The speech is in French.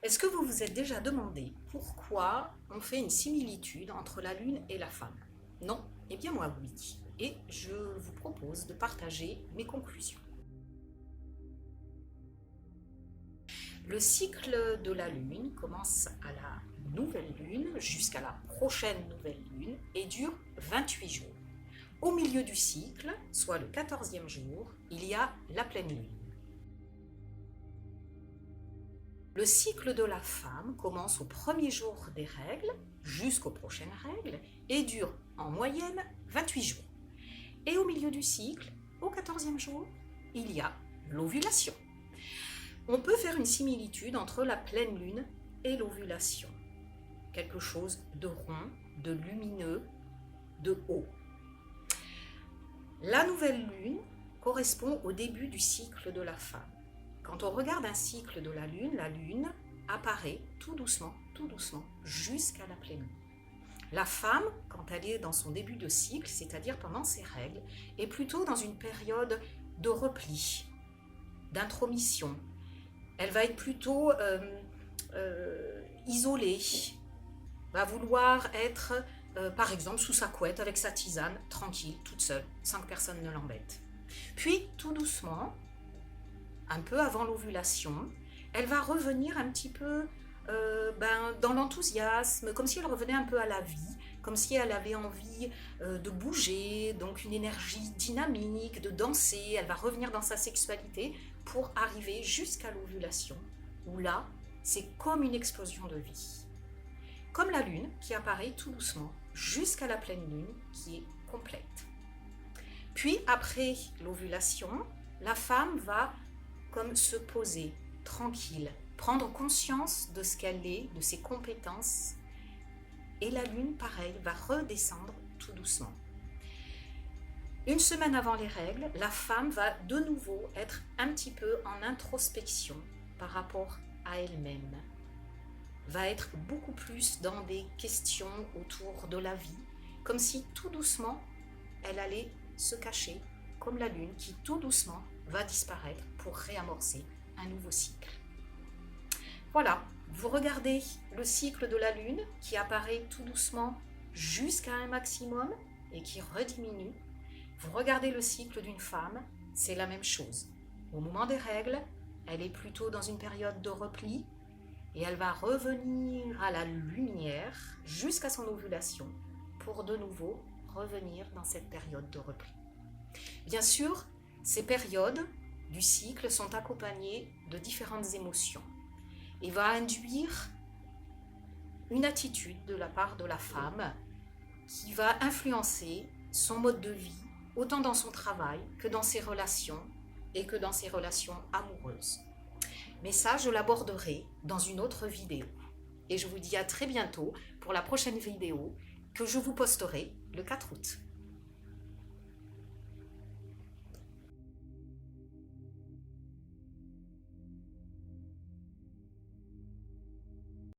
Est-ce que vous vous êtes déjà demandé pourquoi on fait une similitude entre la Lune et la femme? Non? Eh bien moi oui. Et je vous propose de partager mes conclusions. Le cycle de la Lune commence à la nouvelle Lune jusqu'à la prochaine nouvelle Lune et dure 28 jours. Au milieu du cycle, soit le 14e jour, il y a la pleine Lune. Le cycle de la femme commence au premier jour des règles jusqu'aux prochaines règles et dure en moyenne 28 jours. Et au milieu du cycle, au 14e jour, il y a l'ovulation. On peut faire une similitude entre la pleine lune et l'ovulation. Quelque chose de rond, de lumineux, de haut. La nouvelle lune correspond au début du cycle de la femme. Quand on regarde un cycle de la lune apparaît tout doucement, jusqu'à la pleine lune. La femme, quand elle est dans son début de cycle, c'est-à-dire pendant ses règles, est plutôt dans une période de repli, d'intromission. Elle va être plutôt isolée, va vouloir être, par exemple, sous sa couette avec sa tisane, tranquille, toute seule, sans que personne ne l'embête. Puis, tout doucement, un peu avant l'ovulation, elle va revenir un petit peu dans l'enthousiasme, comme si elle revenait un peu à la vie, comme si elle avait envie de bouger, donc une énergie dynamique, de danser. Elle va revenir dans sa sexualité pour arriver jusqu'à l'ovulation, où là, c'est comme une explosion de vie. Comme la lune qui apparaît tout doucement jusqu'à la pleine lune qui est complète. Puis après l'ovulation, la femme va comme se poser, tranquille, prendre conscience de ce qu'elle est, de ses compétences. Et la lune, pareil, va redescendre tout doucement. Une semaine avant les règles, la femme va de nouveau être un petit peu en introspection par rapport à elle-même. Va être beaucoup plus dans des questions autour de la vie, comme si tout doucement, elle allait se cacher, comme la lune qui tout doucement va disparaître pour réamorcer un nouveau cycle. Voilà, vous regardez le cycle de la lune qui apparaît tout doucement jusqu'à un maximum et qui rediminue. Vous regardez le cycle d'une femme, c'est la même chose. Au moment des règles, elle est plutôt dans une période de repli et elle va revenir à la lumière jusqu'à son ovulation pour de nouveau revenir dans cette période de repli. Bien sûr, ces périodes du cycle sont accompagnées de différentes émotions et va induire une attitude de la part de la femme qui va influencer son mode de vie, autant dans son travail que dans ses relations et que dans ses relations amoureuses. Mais ça, je l'aborderai dans une autre vidéo. Et je vous dis à très bientôt pour la prochaine vidéo que je vous posterai le 4 août.